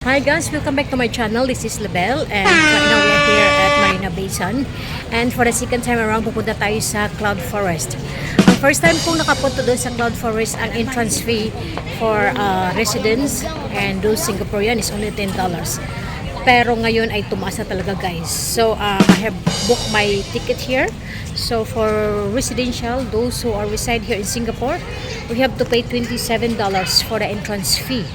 Hi guys, welcome back to my channel. This is Labelle and right now we are here at Marina Bay Sands. And for the second time around, pupunta tayo sa Cloud Forest. Ang first time kong nakapunto doon sa Cloud Forest, ang entrance fee for residents and those Singaporean is only $10. Pero ngayon ay tumaas na talaga guys. So I have booked my ticket here. So for residential, those who are reside here in Singapore, we have to pay $27 for the entrance fee.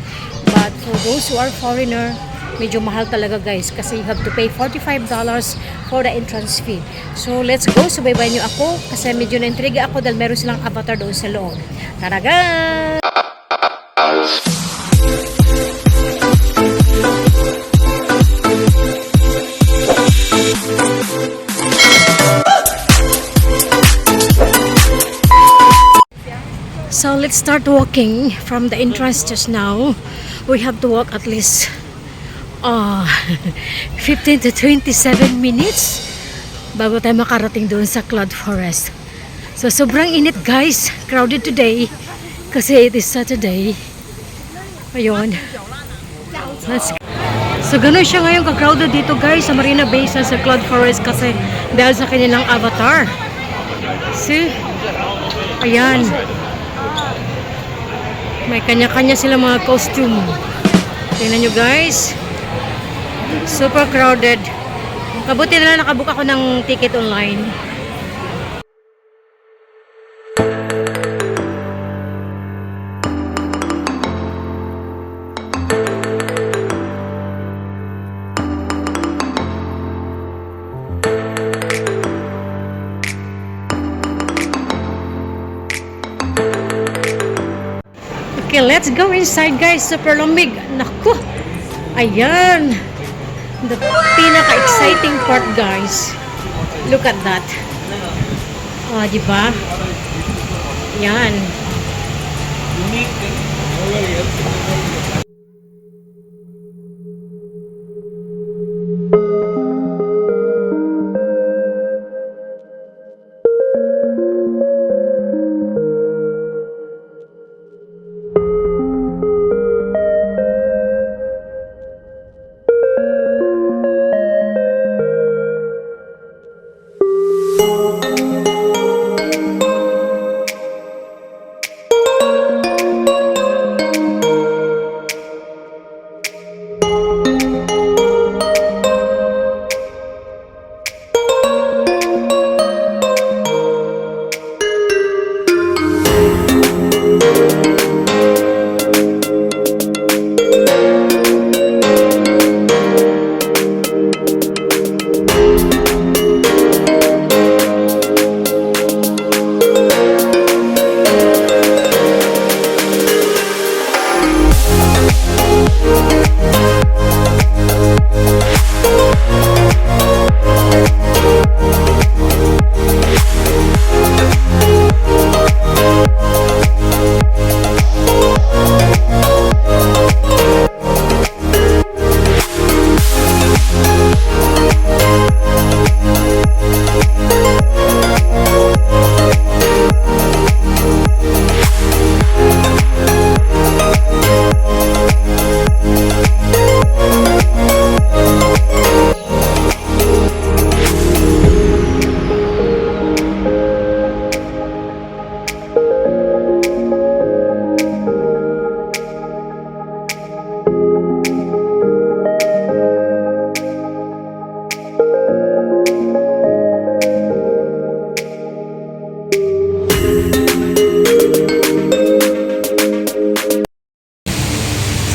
But for those who are foreigner, medyo mahal talaga guys kasi you have to pay $45 for the entrance fee. So let's go, subaybay nyo ako kasi medyo na-intriga ako dahil meron silang avatar doon sa loob. Tara guys! So let's start walking from the entrance just now. We have to walk at least 15 to 27 minutes bago tayo makarating doon sa Cloud Forest. So sobrang init guys, crowded today kasi it is Saturday. Ayun. So ganun siya ngayon ka-crowded dito guys sa Marina Bay Sands sa Cloud Forest kasi dahil sa kanilang avatar. See? Ayan. May kanya-kanya sila mga costume. Tingnan nyo guys. Super crowded. Mabuti na lang nakabook ako ng ticket online. Okay, let's go inside guys. Super lamig. Naku. Ayan. The pinaka-exciting part guys. Look at that. Oh, diba? Ayan.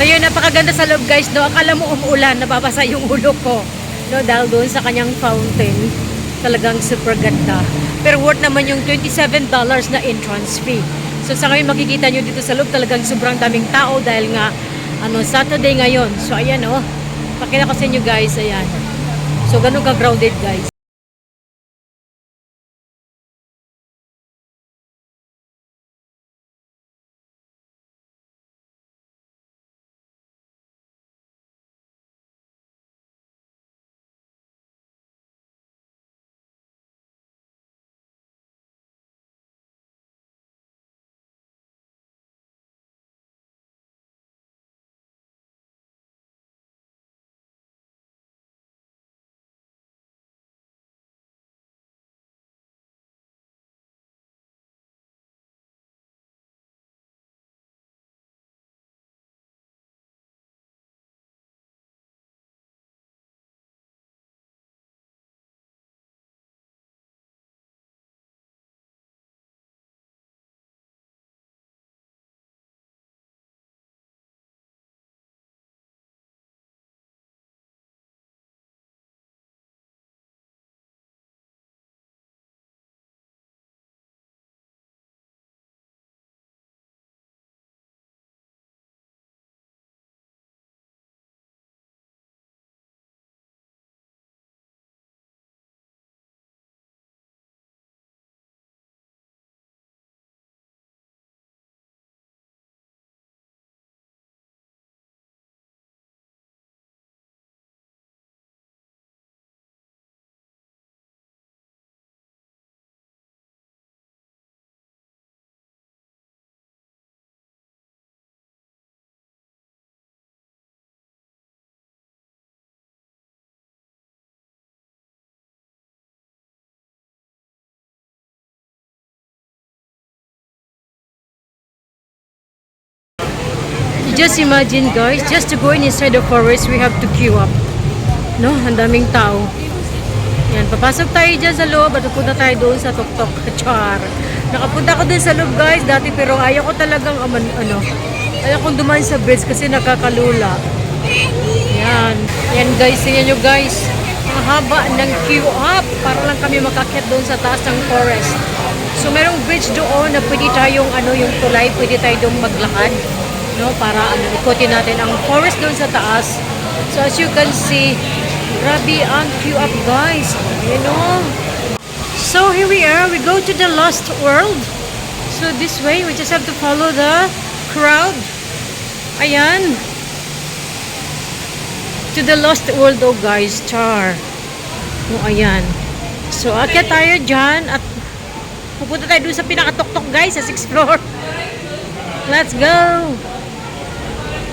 So yun, napakaganda sa loob guys, no? Akala mo umuulan, nababasa yung ulo ko, no? Dahil doon sa kanyang fountain, talagang super ganda. Pero worth naman yung $27 na entrance fee. So sa ngayon makikita nyo dito sa loob, talagang sobrang daming tao dahil nga Saturday ngayon. So ayan pakita ko sa inyo guys, ayan. So ganun ka-crowded guys. just imagine guys, just to go inside the forest, we have to queue up. No, ang daming tao. Yan, papasok tayo dyan sa loob at pupunta tayo doon sa tuktok. Char. Nakapunta ko din sa loob guys dati pero ayaw ko talagang ayaw kong dumaan sa bridge kasi nakakalula. Yan. Yan guys, tingnan nyo guys. Ang haba ng queue up para lang kami makakyat doon sa taas ng forest. So merong bridge doon na pwede tayong yung tulay, pwede tayo doon maglakad. No, para ikutin natin ang forest doon sa taas. So as you can see, grabe ang queue up guys. You know. So here we are, we go to the Lost World. So this way, we just have to follow the crowd. Ayan. To the Lost World oh guys, char. Oh, ayan. So akyat tayo dyan at pupunta tayo dun sa pinakatuktok guys, sa 6th floor. Let's go.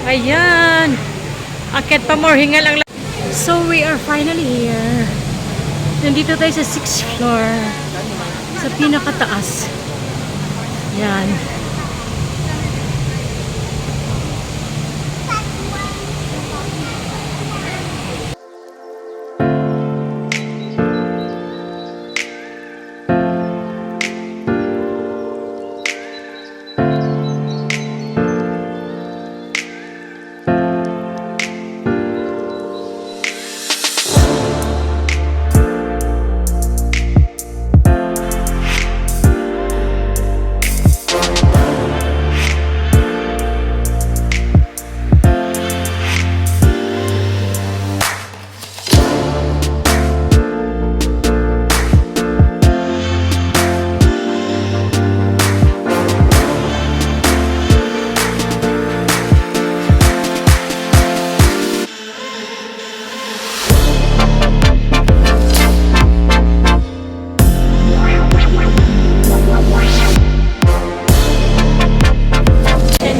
Ayan. Akyat pa more, hinga lang. So we are finally here. Nandito tayo sa 6th floor. Sa pinakataas. Yan.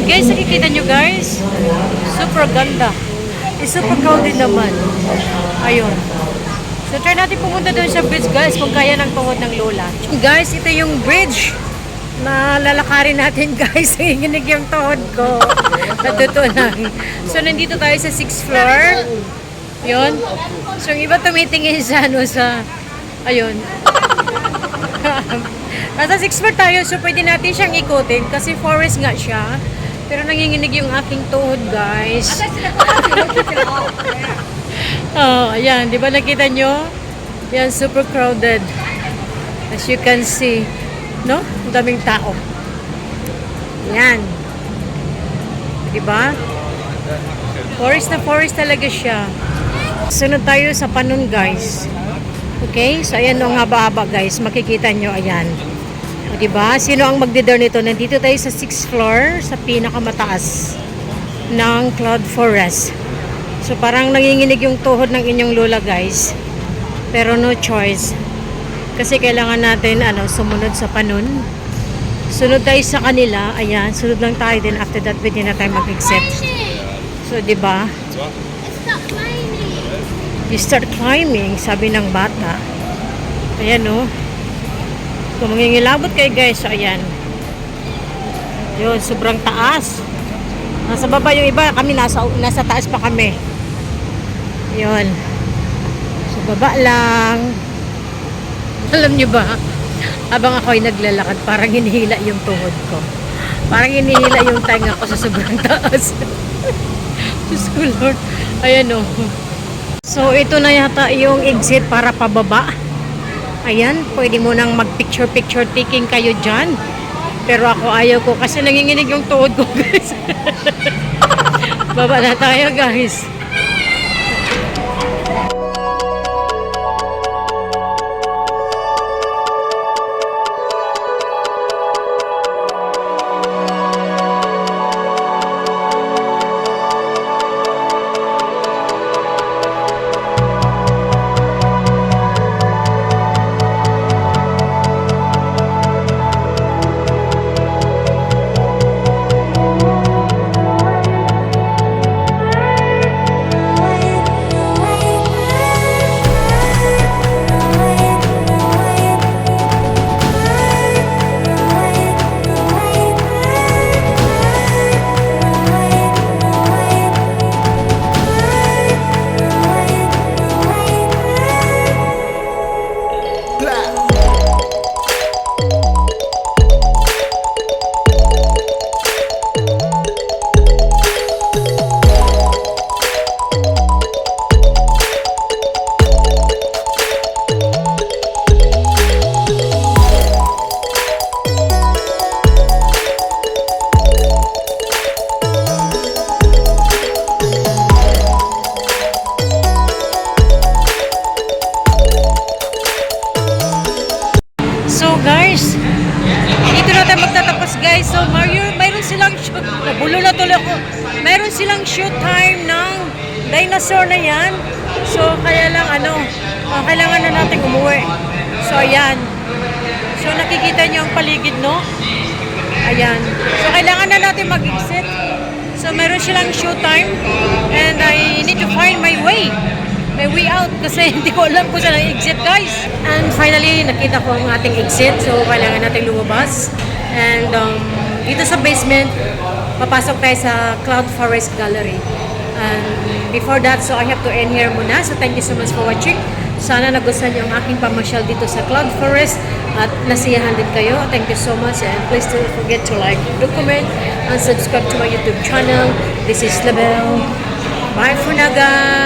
Guys, nakikita nyo guys, super ganda. Super crowded naman. Ayun. So try natin pumunta doon sa bridge guys kung kaya ng tuhod ng lola. Guys, ito yung bridge na lalakarin natin guys. Nanginginig yung tuhod ko. Natuto lang. So nandito tayo sa 6th floor. Yun. So yung iba tumitingin sa ayun. Nasa 6th floor tayo so pwede natin siyang ikutin kasi forest nga siya. Pero nanginginig yung aking tuhod, guys. Oh, ayan. Di ba nakita nyo? Yan, super crowded. As you can see. No? Ang daming tao. Yan. Di ba? Forest na forest talaga siya. Sunod tayo sa Panon, guys. Okay? So, ayan ang haba-haba, guys. Makikita nyo, ayan. Diba? Sino ang magdidor nito? Nandito tayo sa 6th floor, sa pinakamataas ng Cloud Forest. So parang nanginginig yung tuhod ng inyong lola guys. Pero no choice. Kasi kailangan natin sumunod sa Panon. Sunod tayo sa kanila. Ayan, sunod lang tayo din. After that, pwede na tayo mag-exit. So diba? You start climbing, sabi ng bata. Ayan o. Kung mangingilabot kayo guys, so ayan. Yun, sobrang taas. Nasa baba yung iba, kami nasa taas pa kami. Yun. So baba lang. Alam nyo ba, habang ako ay naglalakad, parang hinihila yung tuhod ko. Parang hinihila yung tenga ko sa sobrang taas. Diyos ko Lord. Ayan o. So ito na yata yung exit para pababa. Ayan, pwede mo nang mag-picture taking kayo dyan. Pero ako ayaw ko kasi nanginginig yung tuhod ko guys. Baba na tayo guys. ko, meron silang shoot time ng dinosaur na yan. So, kaya lang kailangan na natin umuwi. So, ayan. So, nakikita niyo ang paligid, no? Ayan. So, kailangan na natin mag-exit. So, meron silang show time. And I need to find my way out. Kasi hindi ko alam kung saan ang exit, guys. And finally, nakita ko ang ating exit. So, kailangan natin lumabas. And dito sa basement, papasok tayo sa Cloud Forest Gallery. And before that, so I have to end here muna. So, thank you so much for watching. Sana nagustuhan niyo ang aking pamasyal dito sa Cloud Forest at nasiyahan din kayo. Thank you so much and please don't forget to like, comment, and subscribe to my YouTube channel. This is Label. Bye for now, guys!